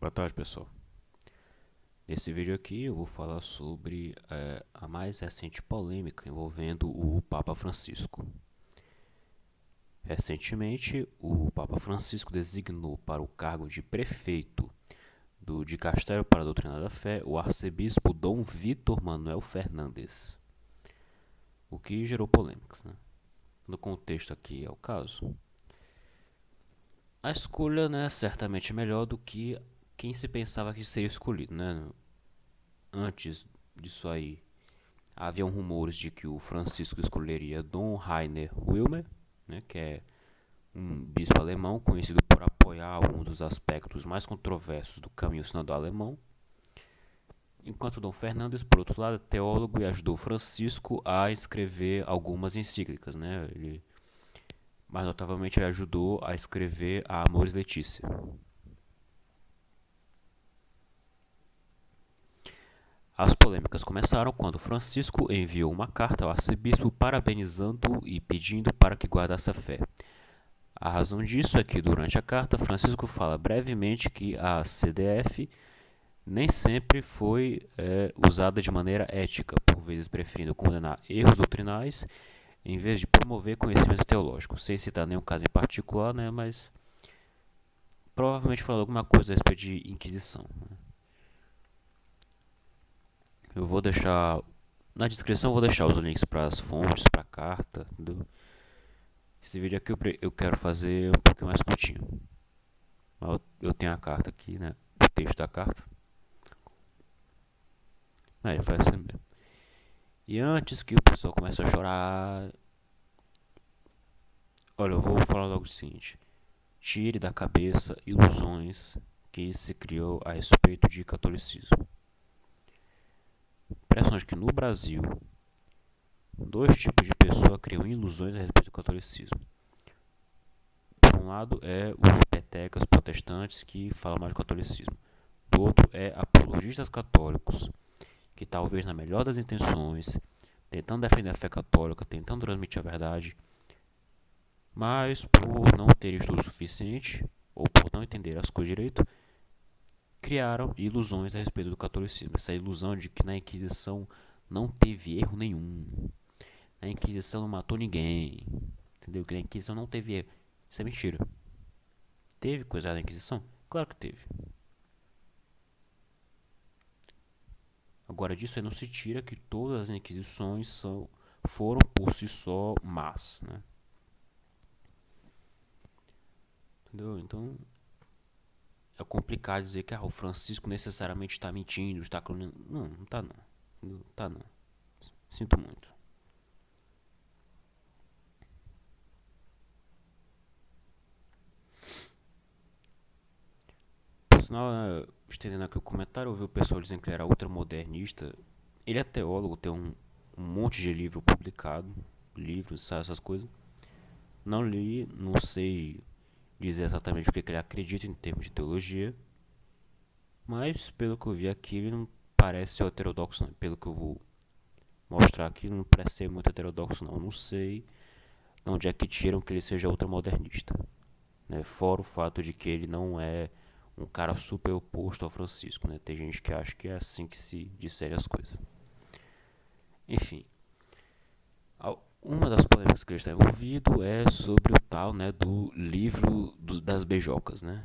Boa tarde, pessoal. Nesse vídeo aqui eu vou falar sobre a mais recente polêmica envolvendo o Papa Francisco. Recentemente, o Papa Francisco designou para o cargo de prefeito do Dicastério para a Doutrina da Fé o arcebispo Dom Vítor Manuel Fernandes, o que gerou polêmicas, né? No contexto aqui é o caso. A escolha, né, certamente é melhor do que quem se pensava que seria escolhido, né? Antes disso aí, haviam rumores de que o Francisco escolheria Dom Rainer Wilmer, né, que é um bispo alemão conhecido por apoiar alguns dos aspectos mais controversos do caminho sinodal alemão, enquanto Dom Fernandes, por outro lado, é teólogo e ajudou Francisco a escrever algumas encíclicas. Né? Mais notavelmente, ele ajudou a escrever a Amoris Laetitia. As polêmicas começaram quando Francisco enviou uma carta ao arcebispo parabenizando-o e pedindo para que guardasse a fé. A razão disso é que, durante a carta, Francisco fala brevemente que a CDF nem sempre foi usada de maneira ética, por vezes preferindo condenar erros doutrinais em vez de promover conhecimento teológico, sem citar nenhum caso em particular, né, mas provavelmente falando alguma coisa a respeito de Inquisição. Eu vou deixar na descrição, eu vou deixar os links para as fontes, para a carta. Esse vídeo aqui eu quero fazer um pouquinho mais curtinho. Eu tenho a carta aqui, né? O texto da carta. Ele faz assim mesmo. E antes que o pessoal comece a chorar, olha, eu vou falar logo o seguinte: tire da cabeça ilusões que se criou a respeito de catolicismo. Impressão de que no Brasil, dois tipos de pessoa criam ilusões a respeito do catolicismo. Por um lado é os petecas protestantes que falam mais do catolicismo. Do outro é apologistas católicos, que talvez na melhor das intenções, tentando defender a fé católica, tentando transmitir a verdade, mas por não ter estudo suficiente, ou por não entender as coisas direito, criaram ilusões a respeito do catolicismo. Essa ilusão de que na Inquisição não teve erro nenhum, na Inquisição não matou ninguém, entendeu? Que na Inquisição não teve erro. Isso é mentira. Teve coisa errada na Inquisição? Claro que teve. Agora, disso aí não se tira que todas as Inquisições foram por si só más, né? Entendeu? Então, é complicado dizer que o Francisco necessariamente está mentindo, está clonando. Não, não está não. Não tá não. Sinto muito. Por sinal, estendendo aqui o comentário, eu ouvi o pessoal dizendo que ele era ultramodernista. Ele é teólogo, tem um monte de livro publicado, livros, sabe, essas coisas. Não li, não sei dizer exatamente o que ele acredita em termos de teologia, mas pelo que eu vi aqui, ele não parece ser heterodoxo, não. Pelo que eu vou mostrar aqui, não parece ser muito heterodoxo, não. Eu não sei de onde é que tiram que ele seja ultramodernista, né? Fora o fato de que ele não é um cara super oposto ao Francisco, né? Tem gente que acha que é assim que se disserem as coisas. Enfim, uma das polêmicas que ele está envolvido é sobre o tal, né, do livro das beijocas, né?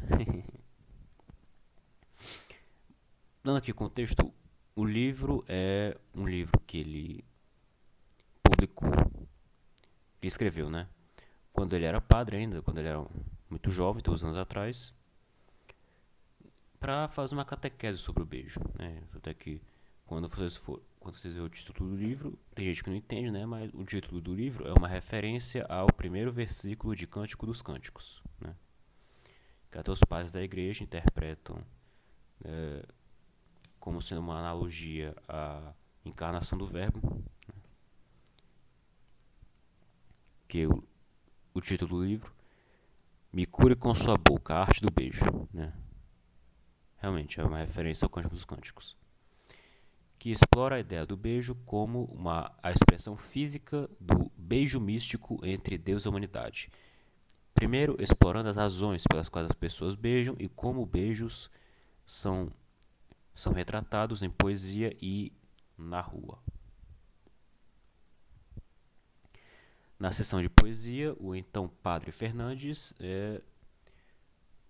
Dando aqui contexto, o livro é um livro que ele publicou, que escreveu, né? Quando ele era padre ainda, quando ele era muito jovem, 2 anos atrás, para fazer uma catequese sobre o beijo, né? Até que quando vocês verem o título do livro, tem gente que não entende, né? Mas o título do livro é uma referência ao primeiro versículo de Cântico dos Cânticos, né? Que até os padres da igreja interpretam como sendo uma analogia à encarnação do Verbo, né? Que o título do livro: Me cure com sua boca, a arte do beijo, né? Realmente é uma referência ao Cântico dos Cânticos, que explora a ideia do beijo como a expressão física do beijo místico entre Deus e a humanidade. Primeiro, explorando as razões pelas quais as pessoas beijam e como beijos são, são retratados em poesia e na rua. Na seção de poesia, o então Padre Fernandes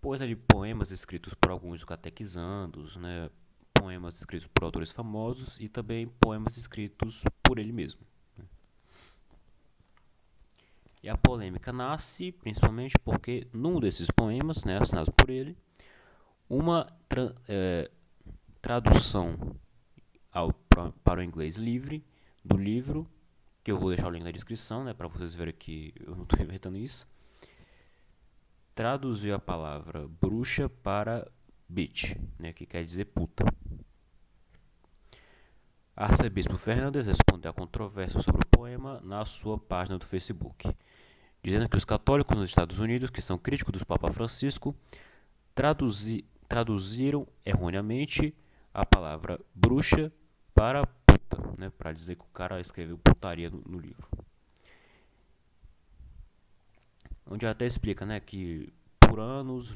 pôs ali poemas escritos por alguns catequizandos, né, poemas escritos por autores famosos e também poemas escritos por ele mesmo. E a polêmica nasce principalmente porque, num desses poemas, né, assinados por ele, uma tradução para o inglês livre do livro, que eu vou deixar o link na descrição, né, para vocês verem que eu não estou inventando isso, traduziu a palavra bruxa para bitch, né, que quer dizer puta. Arcebispo Fernandes respondeu à controvérsia sobre o poema na sua página do Facebook, dizendo que os católicos nos Estados Unidos, que são críticos do Papa Francisco, traduziram erroneamente a palavra bruxa para puta, né, para dizer que o cara escreveu putaria no livro. Onde até explica, né, que por anos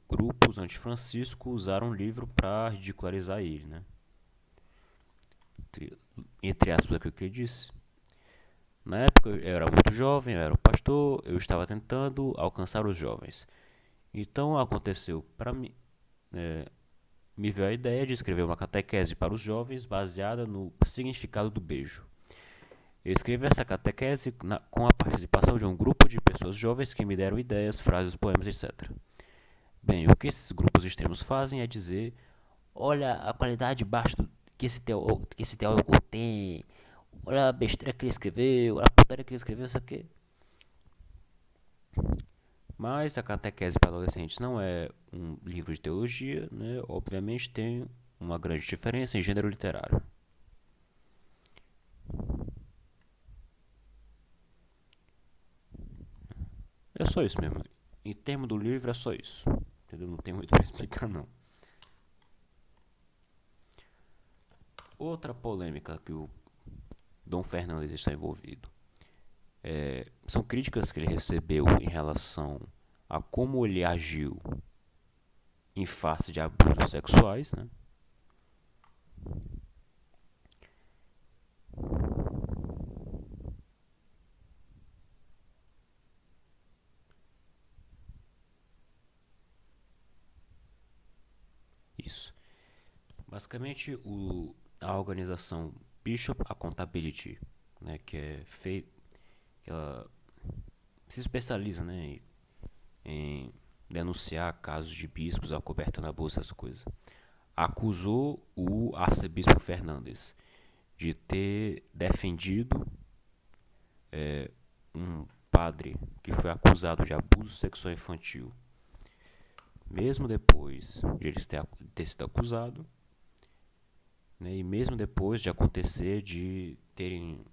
grupos antifrancisco usaram o livro para ridicularizar ele, né? Entre aspas, é o que ele disse. Na época eu era muito jovem, eu era um pastor, eu estava tentando alcançar os jovens. Então aconteceu para mim, me veio a ideia de escrever uma catequese para os jovens baseada no significado do beijo. Eu escrevi essa catequese com a participação de um grupo de pessoas jovens que me deram ideias, frases, poemas, etc. Bem, o que esses grupos extremos fazem é dizer: olha a qualidade baixa que esse teólogo tem, olha a besteira que ele escreveu, olha a putaria que ele escreveu, isso aqui. Mas a catequese para adolescentes não é um livro de teologia, né? Obviamente tem uma grande diferença em gênero literário. É só isso mesmo. Em termos do livro é só isso. Entendeu? Não tem muito para explicar não. Outra polêmica que o Dom Fernandes está envolvido são críticas que ele recebeu em relação a como ele agiu em face de abusos sexuais, né? Isso. Basicamente, a organização Bishop Accountability, né, que ela se especializa, né, em denunciar casos de bispos acobertando abuso, essas coisas, acusou o arcebispo Fernandes de ter defendido um padre que foi acusado de abuso sexual infantil. Mesmo depois de ele ter sido acusado, né, e mesmo depois de acontecer de terem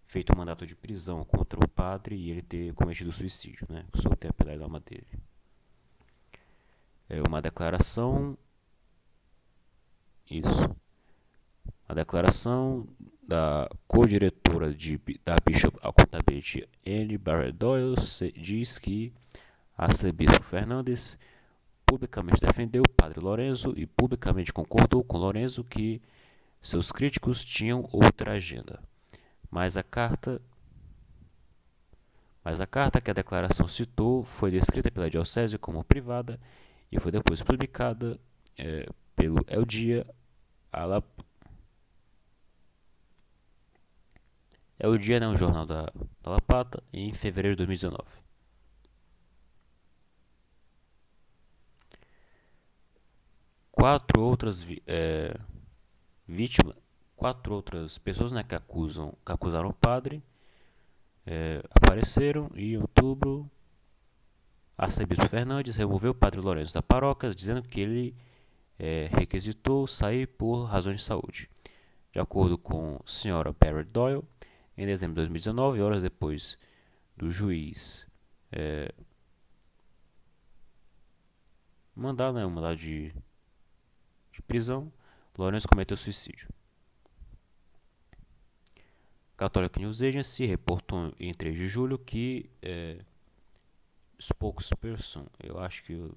feito um mandato de prisão contra o padre e ele ter cometido suicídio, né, soltei a pela alma dele. É uma declaração, isso, a declaração da co-diretora da Bishop Accountability, Anne Barrett Doyle, diz que arcebispo Fernandes publicamente defendeu o padre Lorenzo e publicamente concordou com Lorenzo que seus críticos tinham outra agenda. Mas a carta que a declaração citou foi descrita pela diocese como privada e foi depois publicada pelo El Dia El Dia, né, um jornal da La Plata, em fevereiro de 2019. Quatro outras vítimas, quatro outras pessoas, né, que acusaram o padre apareceram e em outubro arcebispo Fernandes removeu o padre Lourenço da paróquia, dizendo que ele requisitou sair por razões de saúde. De acordo com a senhora Barrett Doyle, em dezembro de 2019, horas depois do juiz mandar, né, um mandado de prisão, Lourenço cometeu suicídio. Catholic News Agency reportou em 3 de julho que spokesperson, eu acho que a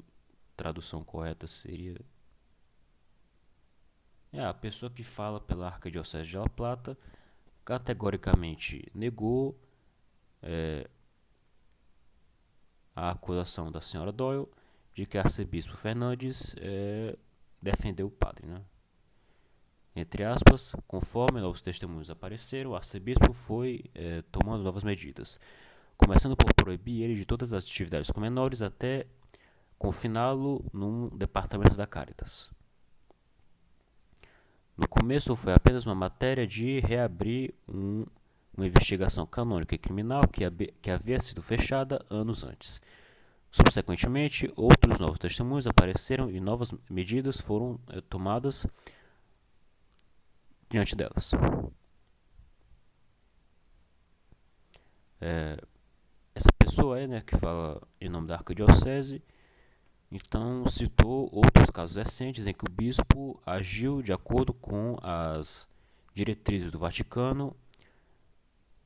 tradução correta seria A pessoa que fala pela Arquidiocese de La Plata categoricamente negou a acusação da senhora Doyle de que arcebispo Fernandes defendeu o padre, né? Entre aspas, conforme novos testemunhos apareceram, o arcebispo foi tomando novas medidas, começando por proibir ele de todas as atividades com menores até confiná-lo num departamento da Caritas. No começo foi apenas uma matéria de reabrir uma investigação canônica e criminal que havia sido fechada anos antes. Subsequentemente, outros novos testemunhos apareceram e novas medidas foram tomadas diante delas. Essa pessoa né, que fala em nome da Arquidiocese, então citou outros casos recentes em que o bispo agiu de acordo com as diretrizes do Vaticano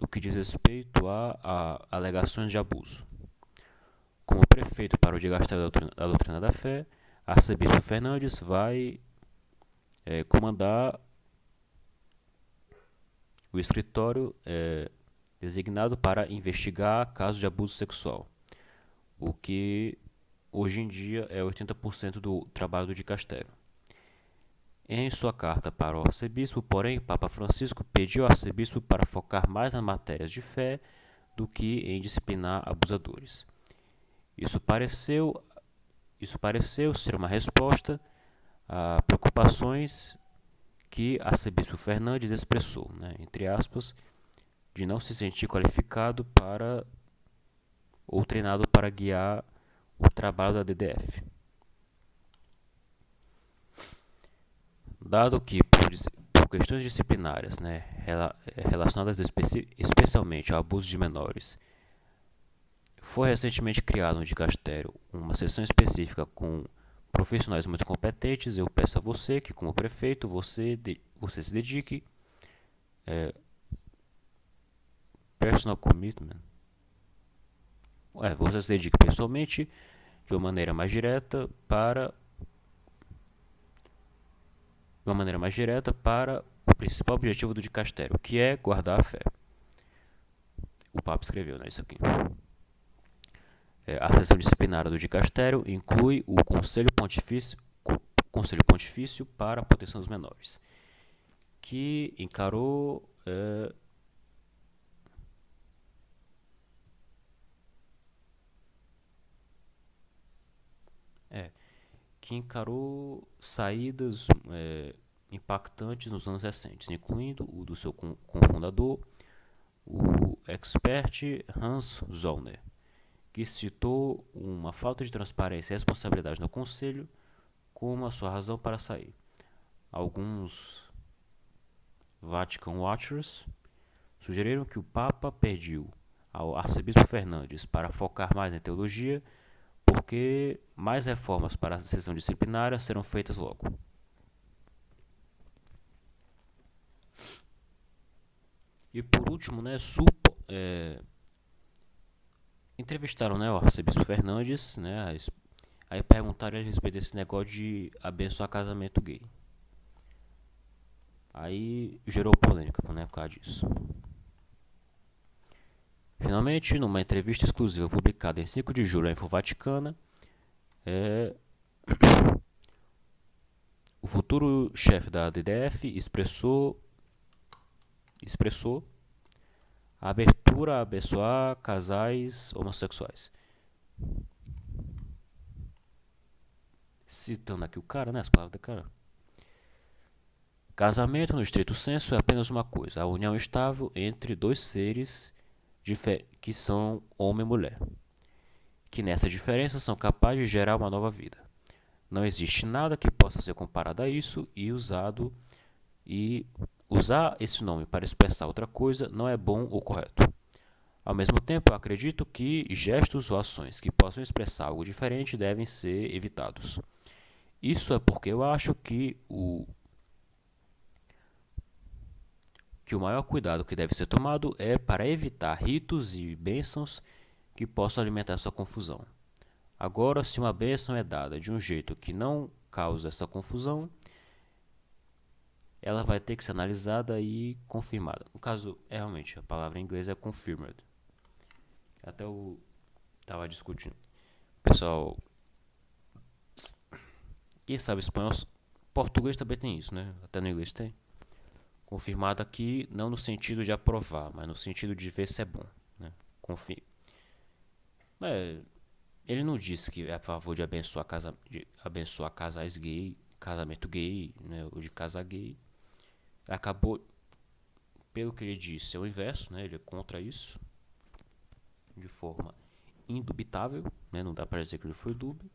no que diz respeito a alegações de abuso. Como prefeito para o digastério da doutrina da fé, arcebispo Fernandes vai comandar o escritório designado para investigar casos de abuso sexual, o que hoje em dia é 80% do trabalho do dicastério. Em sua carta para o arcebispo, porém, Papa Francisco pediu ao arcebispo para focar mais nas matérias de fé do que em disciplinar abusadores. Isso pareceu ser uma resposta a preocupações que arcebispo Fernandes expressou, né, entre aspas, de não se sentir qualificado para ou treinado para guiar o trabalho da DDF. Dado que, por questões disciplinárias né, relacionadas especialmente ao abuso de menores, foi recentemente criado no dicastério uma seção específica com profissionais muito competentes, eu peço a você que, como prefeito, você se dedique personal commitment. Você se dedique pessoalmente de uma maneira mais direta para o principal objetivo do dicastério, que é guardar a fé. O Papa escreveu, né, isso aqui. A seção disciplinar do dicastério inclui o Conselho Pontifício para a Proteção dos Menores, que encarou saídas impactantes nos anos recentes, incluindo o do seu cofundador, o expert Hans Zollner, que citou uma falta de transparência e responsabilidade no Conselho como a sua razão para sair. Alguns Vatican Watchers sugeriram que o Papa pediu ao arcebispo Fernandes para focar mais em teologia, porque mais reformas para a sessão disciplinária serão feitas logo. E por último, né, entrevistaram o arcebispo Fernandes, né, aí perguntaram a respeito desse negócio de abençoar casamento gay. Aí gerou polêmica, né, por causa disso. Finalmente, numa entrevista exclusiva publicada em 5 de julho na Info Vaticana, o futuro chefe da DDF expressou a abertura a abençoar casais homossexuais. Citando aqui o cara, né, as palavras do cara. Casamento, no estrito senso, é apenas uma coisa, a união estável entre dois seres que são homem e mulher, que nessa diferença são capazes de gerar uma nova vida. Não existe nada que possa ser comparado a isso e usar esse nome para expressar outra coisa não é bom ou correto. Ao mesmo tempo, eu acredito que gestos ou ações que possam expressar algo diferente devem ser evitados. Isso é porque eu acho que o maior cuidado que deve ser tomado é para evitar ritos e bênçãos que possam alimentar essa confusão. Agora, se uma bênção é dada de um jeito que não causa essa confusão, ela vai ter que ser analisada e confirmada. No caso, realmente, a palavra em inglês é confirmed. Até eu tava discutindo. Pessoal, quem sabe espanhol, português também tem isso, né? Até no inglês tem. Confirmado aqui, não no sentido de aprovar, mas no sentido de ver se é bom, né? É, ele não disse que é a favor de abençoar casais gay, casamento gay, né? Ou de casar gay. Acabou, pelo que ele disse, é o inverso, né? Ele é contra isso, de forma indubitável, né? Não dá para dizer que ele foi dúbio.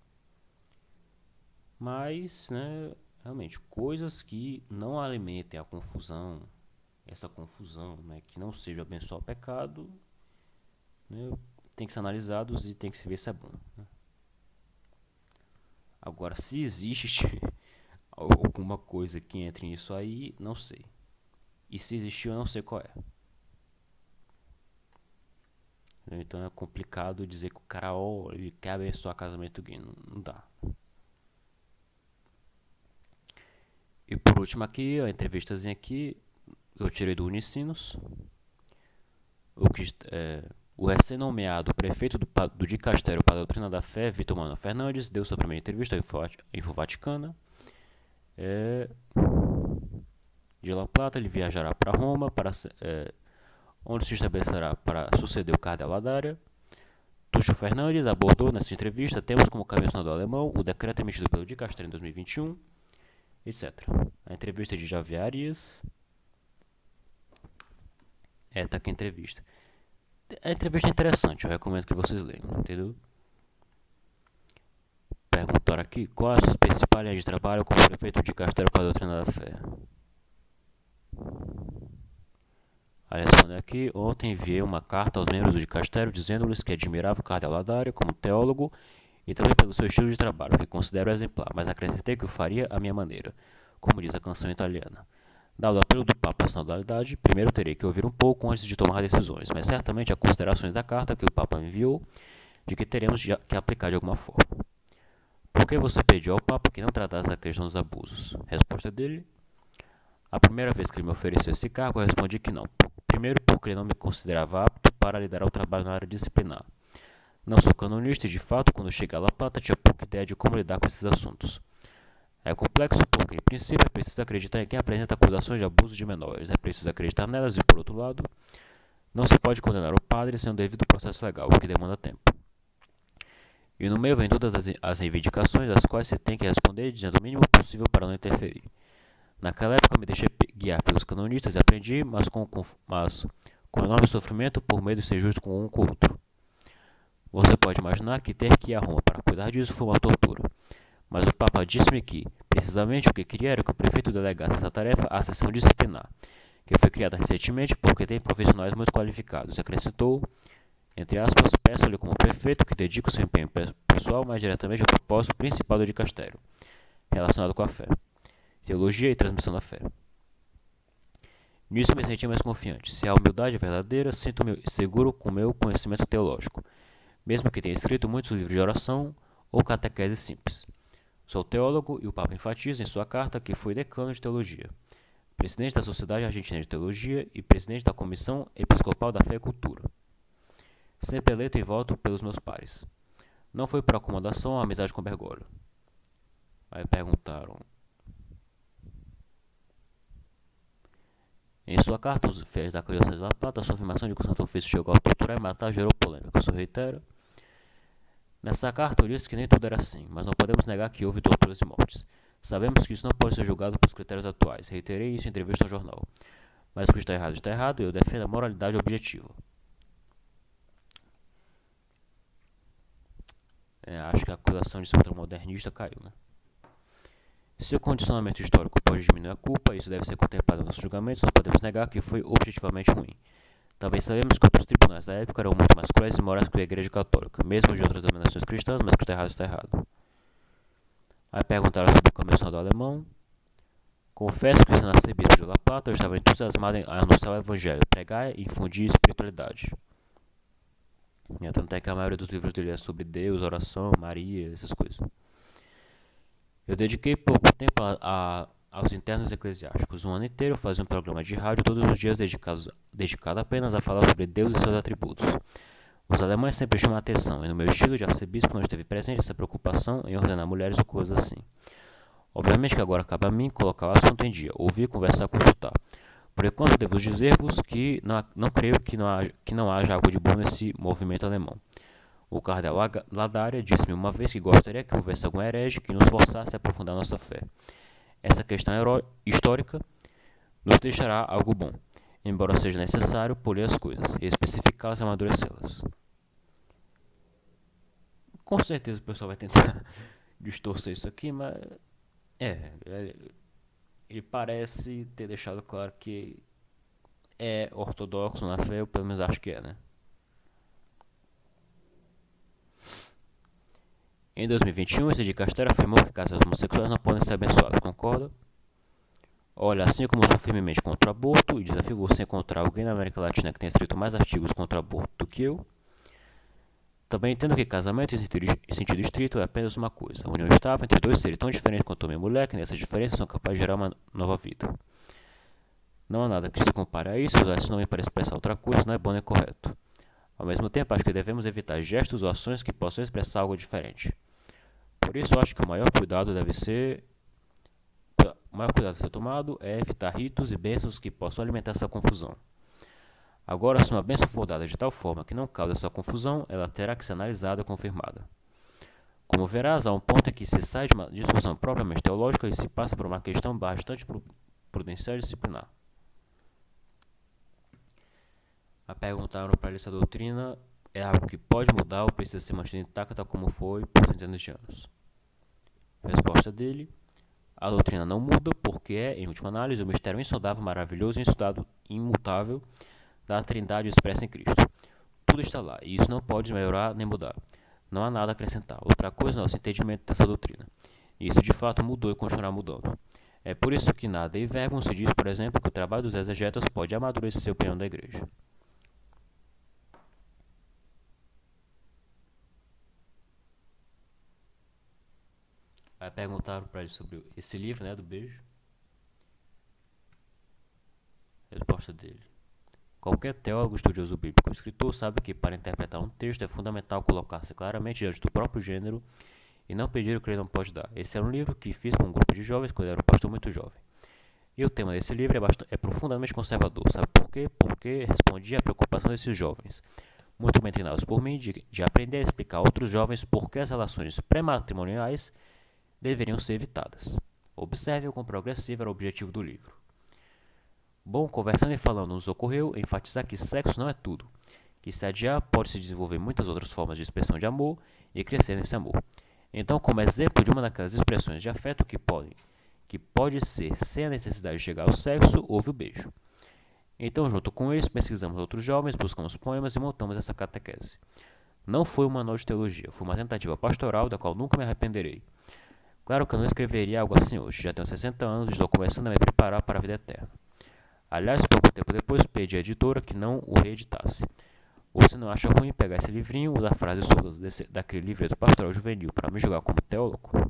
Mas, né, realmente, coisas que não alimentem a confusão, essa confusão, né, que não seja abençoar o pecado, né, tem que ser analisados e tem que se ver se é bom. Né? Agora, se existe alguma coisa que entre nisso aí, não sei. E se existiu, eu não sei qual é. Então é complicado dizer que o cara, ele quer abençoar casamento gay. Não dá. E por último aqui, a entrevistazinha aqui, eu tirei do Unicinos. O recém-nomeado prefeito do Dicastério para a Doutrina da Fé, Vitor Manuel Fernandes, deu sua primeira entrevista à Info Vaticana. De La Plata, ele viajará para Roma, onde se estabelecerá para suceder o cardeal Ladária. Tuxo Fernandes abordou nessa entrevista temas como o caminho sinodal alemão, o decreto emitido pelo Dicastério em 2021, etc. A entrevista de Javier Arias. Tá aqui a entrevista. A entrevista é interessante, eu recomendo que vocês leiam, entendeu? Perguntaram aqui quais as suas principais linhas de trabalho como prefeito de Castelo para a Doutrina da Fé. Aí respondeu aqui: ontem enviei uma carta aos membros do Dicastério dizendo-lhes que admirava o cardeal Ladário como teólogo e também pelo seu estilo de trabalho, que considero exemplar, mas acrescentei que o faria à minha maneira, como diz a canção italiana. Dado o apelo do Papa à sinodalidade, primeiro terei que ouvir um pouco antes de tomar decisões, mas certamente há considerações da carta que o Papa me enviou de que teremos que aplicar de alguma forma. Por que você pediu ao Papa que não tratasse a questão dos abusos? Resposta dele: a primeira vez que ele me ofereceu esse cargo, eu respondi que não. Primeiro, porque ele não me considerava apto para liderar o trabalho na área disciplinar. Não sou canonista e, de fato, quando cheguei a La Plata, tinha pouca ideia de como lidar com esses assuntos. É complexo porque, em princípio, é preciso acreditar em quem apresenta acusações de abuso de menores. É preciso acreditar nelas e, por outro lado, não se pode condenar o padre sem um devido processo legal, o que demanda tempo. E no meio vem todas as reivindicações às quais se tem que responder dizendo o mínimo possível para não interferir. Naquela época me deixei guiar pelos canonistas e aprendi, mas com enorme sofrimento por medo de ser justo com um com o outro. Você pode imaginar que ter que ir a Roma para cuidar disso foi uma tortura. Mas o Papa disse-me que, precisamente, o que queria era que o prefeito delegasse essa tarefa à seção disciplinar, que foi criada recentemente porque tem profissionais muito qualificados. E acrescentou, entre aspas, peço-lhe como prefeito que dedique o seu empenho pessoal mais diretamente ao propósito principal do dicastério, relacionado com a fé, teologia e transmissão da fé. Nisso me senti mais confiante. Se a humildade é verdadeira, sinto-me seguro com meu conhecimento teológico, mesmo que tenha escrito muitos livros de oração ou catequese simples. Sou teólogo e o Papa enfatiza em sua carta que foi decano de teologia, presidente da Sociedade Argentina de Teologia e presidente da Comissão Episcopal da Fé e Cultura. Sempre eleito e voto pelos meus pares. Não foi por acomodação ou amizade com Bergoglio. Aí perguntaram. Em sua carta, os fiéis da Criança de La Plata, sua afirmação de que o Santo Ofício chegou a torturar e matar gerou polêmica. Isso reitera. Nessa carta, eu disse que nem tudo era assim, mas não podemos negar que houve torturas e mortes. Sabemos que isso não pode ser julgado pelos critérios atuais. Reiterei isso em entrevista ao jornal. Mas o que está errado e eu defendo a moralidade objetiva. Acho que a acusação de ser ultramodernista caiu, né? Se o condicionamento histórico pode diminuir a culpa, isso deve ser contemplado nos julgamentos, não podemos negar que foi objetivamente ruim. Também sabemos que outros tribunais da época eram muito mais cruéis e morais que a Igreja Católica, mesmo de outras denominações cristãs, mas que está errado. Aí perguntaram sobre o caminho do alemão. Confesso que, sendo arcebispo de La Plata, eu estava entusiasmado em anunciar o Evangelho, pregar e infundir espiritualidade. Tanto é que a maioria dos livros dele é sobre Deus, oração, Maria, essas coisas. Eu dediquei pouco tempo a aos internos eclesiásticos. Um ano inteiro fazia um programa de rádio todos os dias dedicado apenas a falar sobre Deus e seus atributos. Os alemães sempre chamam a atenção, e no meu estilo de arcebispo não esteve presente essa preocupação em ordenar mulheres ou coisas assim. Obviamente que agora cabe a mim colocar o assunto em dia, ouvir, conversar, consultar. Por enquanto, devo dizer-vos que não creio que não haja algo de bom nesse movimento alemão. O cardeal Ladaria disse-me uma vez que gostaria que houvesse algum herege que nos forçasse a aprofundar nossa fé. Essa questão histórica nos deixará algo bom, embora seja necessário polir as coisas, especificá-las e amadurecê-las. Com certeza o pessoal vai tentar distorcer isso aqui, mas ele parece ter deixado claro que é ortodoxo na fé, eu pelo menos acho que é, né? Em 2021, esse dicasterio afirmou que casais homossexuais não podem ser abençoados, concorda? Olha, assim como sou firmemente contra o aborto e desafio você a encontrar alguém na América Latina que tenha escrito mais artigos contra o aborto do que eu, também entendo que casamento em sentido estrito é apenas uma coisa. A união estável entre dois seres tão diferentes quanto homem e mulher que nessas diferenças são capazes de gerar uma nova vida. Não há nada que se compare a isso, usar esse nome para expressar outra coisa não é bom nem correto. Ao mesmo tempo, acho que devemos evitar gestos ou ações que possam expressar algo diferente. Por isso, acho que o maior cuidado a ser tomado é evitar ritos e bênçãos que possam alimentar essa confusão. Agora, se uma bênção for dada de tal forma que não cause essa confusão, ela terá que ser analisada e confirmada. Como verás, há um ponto em que se sai de uma discussão propriamente teológica e se passa por uma questão bastante prudencial e disciplinar. A perguntaram para ele se a doutrina é algo que pode mudar ou precisa ser mantida intacta como foi por centenas de anos. A resposta dele: a doutrina não muda porque é, em última análise, o mistério insondável, maravilhoso e imutável da Trindade expressa em Cristo. Tudo está lá, e isso não pode melhorar nem mudar. Não há nada a acrescentar. Outra coisa é o nosso entendimento dessa doutrina. E isso de fato mudou e continuará mudando. É por isso que na Dei Verbum se diz, por exemplo, que o trabalho dos exegetas pode amadurecer a opinião da igreja. Aí perguntaram para ele sobre esse livro, né, do beijo. Resposta dele: qualquer teólogo estudioso bíblico ou escritor sabe que para interpretar um texto é fundamental colocar-se claramente diante do próprio gênero e não pedir o que ele não pode dar. Esse é um livro que fiz com um grupo de jovens quando eu era um pastor muito jovem. E o tema desse livro é profundamente conservador. Sabe por quê? Porque respondia à preocupação desses jovens, muito bem treinados por mim, de aprender a explicar a outros jovens por que as relações pré-matrimoniais deveriam ser evitadas. Observe o quão progressivo era o objetivo do livro. Bom, conversando e falando, nos ocorreu enfatizar que sexo não é tudo, que se adiar pode-se desenvolver muitas outras formas de expressão de amor e crescer nesse amor. Então, como exemplo de uma daquelas expressões de afeto que pode ser sem a necessidade de chegar ao sexo, houve o beijo. Então, junto com eles, pesquisamos outros jovens, buscamos poemas e montamos essa catequese. Não foi um manual de teologia, foi uma tentativa pastoral da qual nunca me arrependerei. Claro que eu não escreveria algo assim hoje, já tenho 60 anos e estou começando a me preparar para a vida eterna. Aliás, pouco tempo depois pedi à editora que não o reeditasse. Você não acha ruim pegar esse livrinho, usar frases soltas daquele livreto pastoral juvenil para me julgar como teólogo?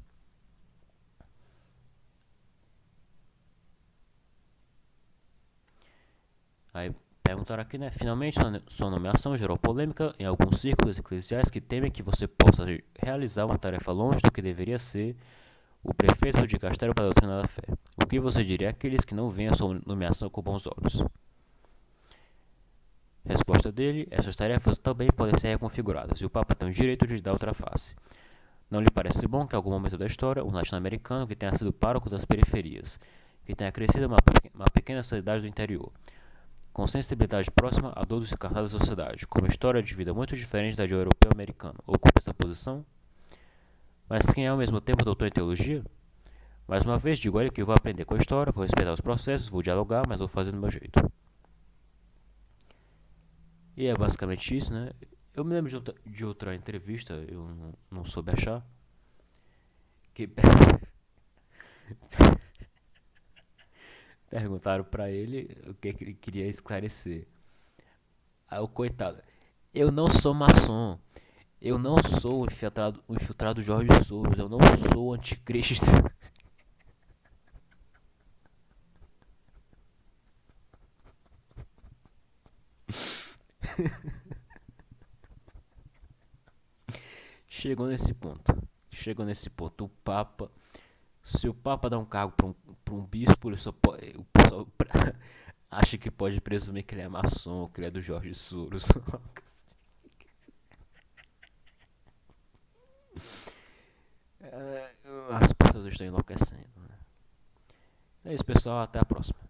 Aí perguntaram aqui, né? Finalmente, sua nomeação gerou polêmica em alguns círculos eclesiais que temem que você possa realizar uma tarefa longe do que deveria ser o prefeito de Castelo para a doutrina da fé. O que você diria àqueles que não veem a sua nomeação com bons olhos? Resposta dele: essas tarefas também podem ser reconfiguradas, e o Papa tem o direito de lhe dar outra face. Não lhe parece bom que em algum momento da história, um latino-americano que tenha sido pároco das periferias, que tenha crescido em uma pequena cidade do interior, com sensibilidade próxima à dor dos descartados da sociedade, com uma história de vida muito diferente da de um europeu americano, ocupe essa posição? Mas quem é ao mesmo tempo doutor em teologia? Mais uma vez, digo a ele que eu vou aprender com a história, vou respeitar os processos, vou dialogar, mas vou fazer do meu jeito. E é basicamente isso, né? Eu me lembro de outra entrevista, eu não soube achar, que perguntaram pra ele o que ele queria esclarecer. Aí o coitado: eu não sou maçom, eu não sou o infiltrado Jorge Soros, eu não sou anticristo. Chegou nesse ponto. Chegou nesse ponto. O Papa. Se o Papa dá um cargo pra um bispo, ele só pode. O pessoal acha que pode presumir que ele é maçom, que ele é do Jorge Soros. As pessoas estão enlouquecendo. Né? É isso, pessoal. Até a próxima.